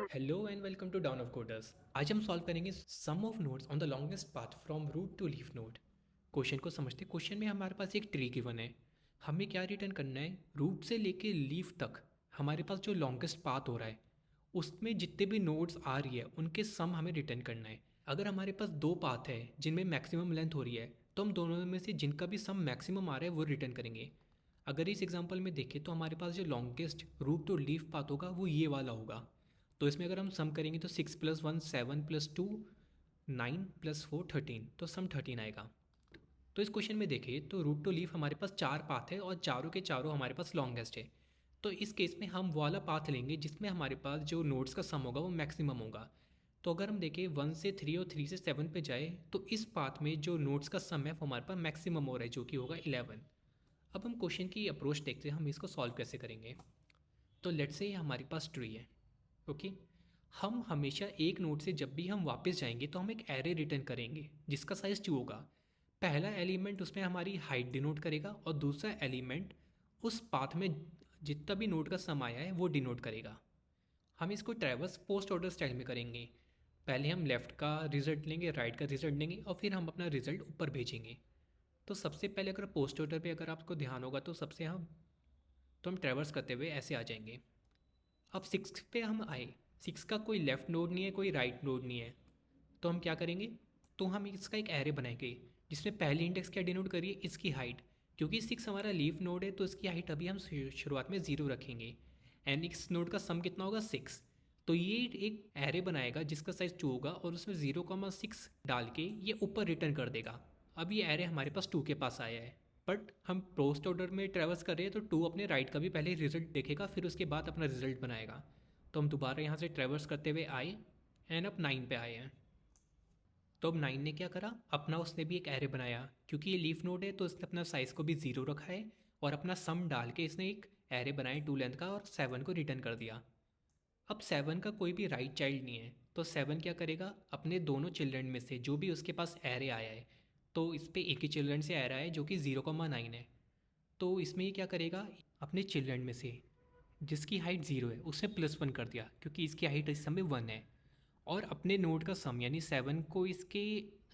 Hello and welcome to dawn of coders. आज हम solve करेंगे sum of nodes on the longest path from root to leaf node. Question को समझते। Question में हमारे पास एक ट्री गिवन है। हमें क्या रिटर्न करना है? रूट से लेके लीफ तक हमारे पास जो लॉन्गेस्ट पाथ हो रहा है उसमें जितने भी नोड्स आ रही है उनके सम हमें रिटर्न करना है। अगर हमारे पास दो पाथ है जिनमें मैक्सिमम लेंथ हो रही है तो हम दोनों में से जिनका भी सम मैक्सिमम आ रहा है वो रिटर्न करेंगे। अगर इस एग्जांपल में देखें तो हमारे पास जो longest root to leaf path होगा वो ये वाला होगा। तो इसमें अगर हम सम करेंगे तो 6+1 7 + 2 9 + 4 13, तो सम 13 आएगा। तो इस क्वेश्चन में देखें तो रूट टू लीफ हमारे पास चार पाथ है और चारों के चारों हमारे पास लॉन्गेस्ट है। तो इस केस में हम वो वाला पाथ लेंगे जिसमें हमारे पास जो नोड्स का सम होगा वो मैक्सिमम होगा। तो अगर हम देखें 1 से 3 और 3 से 7 पे जाए तो इस पाथ में जो नोड्स का सम है वो हमारे पास मैक्सिमम हो रहा है जो कि होगा 11। अब हम क्वेश्चन की अप्रोच देखते हैं, हम इसको सॉल्व कैसे करेंगे। तो लेट्स से हमारे पास ट्री है। ओके। हम हमेशा एक नोड से जब भी हम वापस जाएंगे तो हम एक एरे रिटर्न करेंगे जिसका साइज 2 होगा। पहला एलिमेंट उसमें हमारी हाइट डिनोट करेगा और दूसरा एलिमेंट उस पाथ में जितना भी नोड का सम आया है वो डिनोट करेगा। हम इसको ट्रैवर्स पोस्ट ऑर्डर स्टाइल में करेंगे। पहले हम लेफ़्ट का रिजल्ट लेंगे, राइट का रिजल्ट लेंगे और फिर हम अपना रिजल्ट ऊपर भेजेंगे। तो सबसे पहले अगर पोस्ट ऑर्डर पे अगर आपको ध्यान होगा तो सबसे हम ट्रैवर्स करते हुए ऐसे आ जाएंगे। अब 6 पे हम आए। 6 का कोई लेफ़्ट नोड नहीं है, कोई राइट नोड नहीं है। तो हम क्या करेंगे? तो हम इसका एक एरे बनाएंगे जिसमें पहली इंडेक्स क्या डिनोट करिए, इसकी हाइट। क्योंकि 6 हमारा लीफ नोड है तो इसकी हाइट अभी हम शुरुआत में 0 रखेंगे। एंड इस नोड का सम कितना होगा 6। तो ये एक एरे बनाएगा जिसका साइज 2 होगा और उसमें 0,6 डाल के ये ऊपर रिटर्न कर देगा। अब ये एरे हमारे पास 2 के पास आया है। बट हम पोस्ट ऑर्डर में ट्रैवर्स कर रहे हैं तो 2 अपने राइट का भी पहले रिजल्ट देखेगा फिर उसके बाद अपना रिजल्ट बनाएगा। तो हम दोबारा यहाँ से ट्रैवर्स करते हुए आए एंड अब 9 पे आए हैं। तो अब 9 ने क्या करा, अपना उसने भी एक एरे बनाया। क्योंकि ये लीफ नोड है तो इसने अपना साइज़ को भी 0 रखा है और अपना सम डाल के इसने एक एरे बनाया 2 लेंथ का और 7 को रिटर्न कर दिया। अब 7 का कोई भी राइट चाइल्ड नहीं है तो 7 क्या करेगा, अपने दोनों चिल्ड्रन में से जो भी उसके पास एरे आया है तो इस पर एक ही चिल्ड्रन से एरे है जो कि 0,9 है। तो इसमें ये क्या करेगा, अपने चिल्ड्रन में से जिसकी हाइट 0 है उसने +1 कर दिया क्योंकि इसकी हाइट इस समय 1 है। और अपने नोड का सम यानी 7 को इसके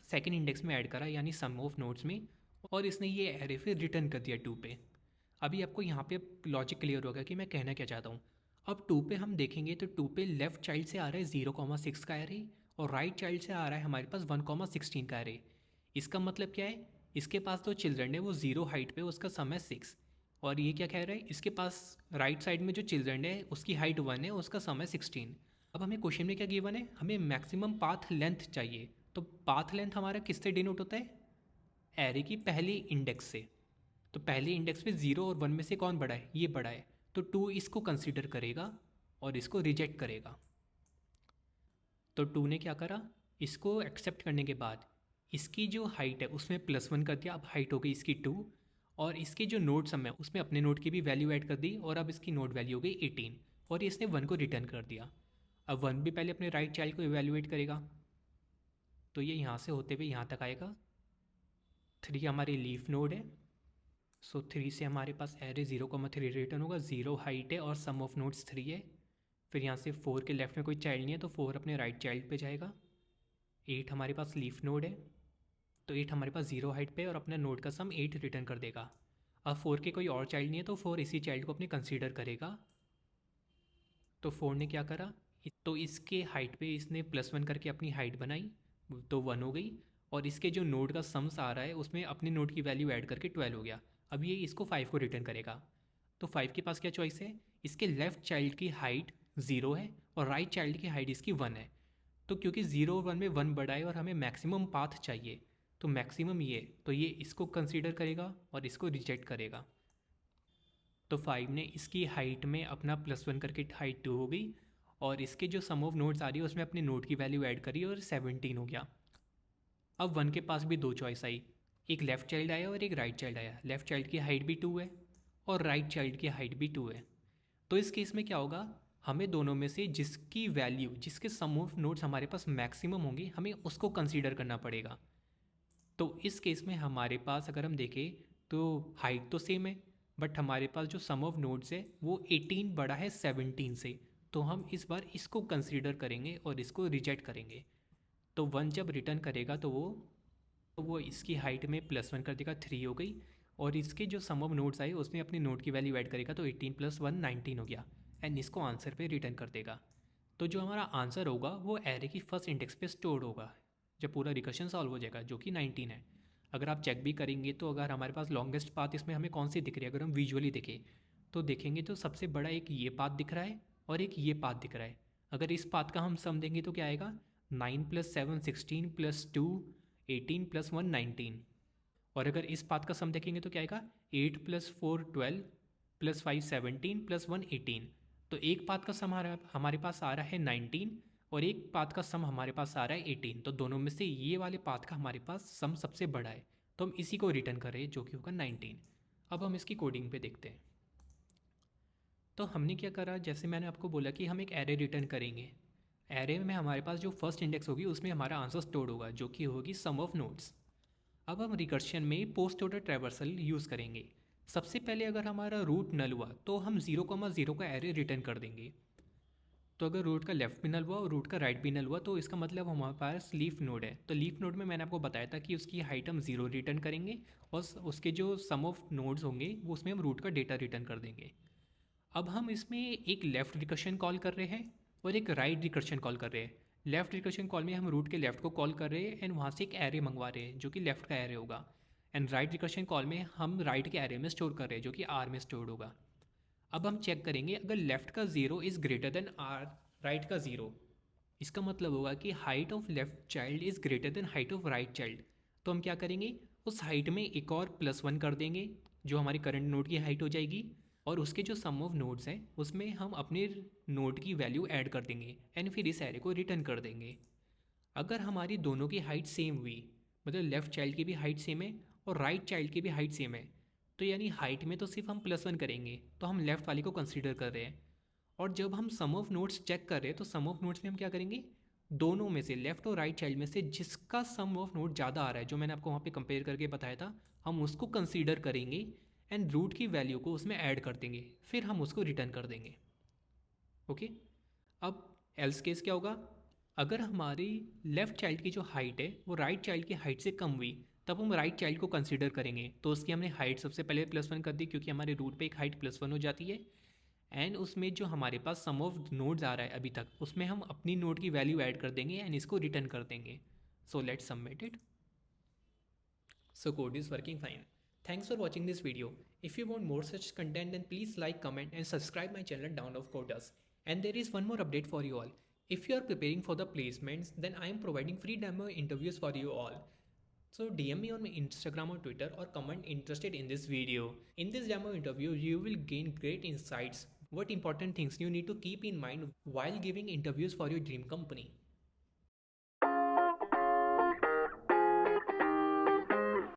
सेकंड इंडेक्स में ऐड करा यानी सम ऑफ नोड्स में, और इसने ये एरे फिर रिटर्न कर दिया 2 पे। अभी आपको यहाँ पे लॉजिक क्लियर होगा कि मैं कहना क्या चाहता हूँ। अब 2 पे हम देखेंगे तो 2 पे लेफ्ट चाइल्ड से आ रहा है 0,6 का एरे और राइट चाइल्ड से आ रहा है हमारे पास 1,16 का एरे। इसका मतलब क्या है, इसके पास तो चिल्ड्रन है वो 0 हाइट पे, उसका सम है 6। और ये क्या कह रहा है, इसके पास राइट साइड में जो चिल्ड्रन है उसकी हाइट 1 है, उसका सम है 16। अब हमें क्वेश्चन में क्या गिवन है, हमें मैक्सिमम पाथ लेंथ चाहिए। तो पाथ लेंथ हमारा किससे डिनोट होता है, एरे की पहली इंडेक्स से। तो पहले इंडेक्स में 0 और 1 में से कौन बड़ा है, ये बड़ा है। तो 2 इसको कंसिडर करेगा और इसको रिजेक्ट करेगा। तो 2 ने क्या करा, इसको एक्सेप्ट करने के बाद इसकी जो हाइट है उसमें +1 कर दिया। अब हाइट हो गई इसकी 2 और इसके जो नोड सम है उसमें अपने नोड की भी वैल्यू ऐड कर दी और अब इसकी नोड वैल्यू हो गई 18 और ये इसने 1 को रिटर्न कर दिया। अब 1 भी पहले अपने राइट चाइल्ड को इवेल्युएट करेगा तो ये यहाँ से होते हुए यहाँ तक आएगा। 3 हमारी लीफ नोड है, सो 3 से हमारे पास एरे 0,3 रिटर्न होगा। 0 हाइट है और सम ऑफ नोड्स 3 है। फिर यहाँ से 4 के लेफ्ट में कोई चाइल्ड नहीं है तो 4 अपने राइट चाइल्ड पे जाएगा। 8 हमारे पास लीफ नोड है तो 8 हमारे पास 0 हाइट पे और अपना नोड का सम 8 रिटर्न कर देगा। अब 4 के कोई और चाइल्ड नहीं है तो 4 इसी चाइल्ड को अपने कंसीडर करेगा। तो 4 ने क्या करा, तो इसके हाइट पे इसने +1 करके अपनी हाइट बनाई तो 1 हो गई। और इसके जो नोड का सम्स आ रहा है उसमें अपने नोड की वैल्यू ऐड करके 12 हो गया। अब ये इसको 5 को रिटर्न करेगा। तो 5 के पास क्या चॉइस है, इसके लेफ्ट चाइल्ड की हाइट 0 है और राइट चाइल्ड की हाइट इसकी 1 है। तो क्योंकि 0 और 1 में 1 बड़ा है और हमें मैक्सिमम पाथ चाहिए तो मैक्सिमम ये, तो ये इसको कंसीडर करेगा और इसको रिजेक्ट करेगा। तो 5 ने इसकी हाइट में अपना +1 करके हाइट 2 हो गई और इसके जो सम ऑफ नोड्स आ रही है उसमें अपने नोड की वैल्यू ऐड करी और 17 हो गया। अब 1 के पास भी दो चॉइस आई, एक लेफ़्ट चाइल्ड आया और एक राइट चाइल्ड आया। लेफ़्ट चाइल्ड की हाइट भी 2 है और राइट चाइल्ड की हाइट भी 2 है। तो इस केस में क्या होगा, हमें दोनों में से जिसकी वैल्यू, जिसके सम ऑफ नोड्स हमारे पास मैक्सिमम होंगे हमें उसको कंसीडर करना पड़ेगा। तो इस केस में हमारे पास अगर हम देखें तो हाइट तो सेम है बट हमारे पास जो सम ऑफ नोड्स है वो 18 बड़ा है 17 से। तो हम इस बार इसको कंसीडर करेंगे और इसको रिजेक्ट करेंगे। तो 1 जब रिटर्न करेगा तो वो इसकी हाइट में +1 कर देगा, 3 हो गई। और इसके जो सम ऑफ नोड्स आए उसमें अपनी नोड की वैल्यू ऐड करेगा, तो 18 + 1 19 हो गया। एंड इसको आंसर पे रिटर्न कर देगा। तो जो हमारा आंसर होगा वो एरे की फर्स्ट इंडेक्स पे स्टोर होगा जब पूरा रिकर्शन सॉल्व हो जाएगा, जो कि 19 है। अगर आप चेक भी करेंगे तो अगर हमारे पास लॉन्गेस्ट पाथ इसमें हमें कौन सी दिख रही है, अगर हम विजुअली देखें तो देखेंगे तो सबसे बड़ा एक ये पाथ दिख रहा है और एक ये पाथ दिख रहा है। अगर इस पाथ का हम सम देंगे तो क्या आएगा, 9 + 7 16 + 2 18 + 1 19। और अगर इस पाथ का सम देखेंगे तो क्या आएगा, 8 + 4 12 + 5 17 + 1 18। तो एक पाथ का सम हमारे पास आ रहा है 19 और एक पाथ का सम हमारे पास आ रहा है 18। तो दोनों में से ये वाले पाथ का हमारे पास सम सबसे बड़ा है, तो हम इसी को रिटर्न कर रहे हैं जो कि होगा 19। अब हम इसकी कोडिंग पे देखते हैं। तो हमने क्या करा, जैसे मैंने आपको बोला कि हम एक एरे रिटर्न करेंगे। एरे में हमारे पास जो फर्स्ट इंडेक्स होगी उसमें हमारा आंसर स्टोर होगा, जो कि होगी सम ऑफ नोड्स। अब हम रिकर्शन में पोस्ट ऑर्डर ट्रैवर्सल यूज़ करेंगे। सबसे पहले अगर हमारा रूट नल हुआ तो हम 0,0 का एरे रिटर्न कर देंगे। तो अगर रूट का लेफ्ट भी नल हुआ और रूट का राइट भी नल हुआ तो इसका मतलब हमारे पास लीफ नोड है। तो लीफ नोड में मैंने आपको बताया था कि उसकी हाइट हम 0 रिटर्न करेंगे और उसके जो सम ऑफ नोड्स होंगे वो उसमें हम रूट का डेटा रिटर्न कर देंगे। अब हम इसमें एक लेफ़्ट रिकर्शन कॉल कर रहे हैं और एक राइट रिकर्शन कॉल कर रहे हैं। लेफ़्ट रिकर्शन कॉल में हम रूट के लेफ़्ट को कॉल कर रहे हैं एंड वहाँ से एक एरे मंगवा रहे हैं जो कि लेफ़्ट का एरे होगा। एंड राइट रिकर्शन कॉल में हम राइट के एरे में स्टोर कर रहे हैं जो कि आर में स्टोर होगा। अब हम चेक करेंगे, अगर लेफ़्ट का 0 is greater than R right का 0, इसका मतलब होगा कि height of left child is greater than height of right child. तो हम क्या करेंगे, उस हाइट में एक और +1 कर देंगे जो हमारी करंट नोड की हाइट हो जाएगी। और उसके जो सम ऑफ नोड्स हैं उसमें हम अपने नोड की वैल्यू ऐड कर देंगे एंड फिर इस एरे को रिटर्न कर देंगे। अगर हमारी दोनों की हाइट सेम हुई, मतलब लेफ़्ट चाइल्ड की भी हाइट सेम है और राइट चाइल्ड की भी हाइट सेम है, तो यानी हाइट में तो सिर्फ हम +1 करेंगे, तो हम लेफ़्ट वाली को कंसीडर कर रहे हैं। और जब हम सम ऑफ नोड्स चेक कर रहे हैं तो सम ऑफ नोड्स में हम क्या करेंगे, दोनों में से लेफ़्ट और राइट चाइल्ड में से जिसका सम ऑफ नोड ज़्यादा आ रहा है, जो मैंने आपको वहाँ पे कंपेयर करके बताया था, हम उसको कंसीडर करेंगे एंड रूट की वैल्यू को उसमें ऐड कर देंगे, फिर हम उसको रिटर्न कर देंगे। ओके। अब एल्स केस क्या होगा, अगर हमारी लेफ़्ट चाइल्ड की जो हाइट है वो राइट चाइल्ड की हाइट से कम हुई, तब हम राइट चाइल्ड को कंसीडर करेंगे। तो उसकी हमने हाइट सबसे पहले +1 कर दी क्योंकि हमारे रूट पे एक हाइट +1 हो जाती है। एंड उसमें जो हमारे पास सम ऑफ नोड्स आ रहा है अभी तक, उसमें हम अपनी नोड की वैल्यू ऐड कर देंगे एंड इसको रिटर्न कर देंगे। So let's submit it. So code is working fine. Thanks for watching this video. If you want more such content then please like, comment and subscribe my channel Down of Coders. And there is one more update for you all. If you are preparing for the placements then I am providing free demo interviews for you all. So DM me on my Instagram or Twitter or comment interested in this video. In this demo interview you will gain great insights, what important things you need to keep in mind while giving interviews for your dream company.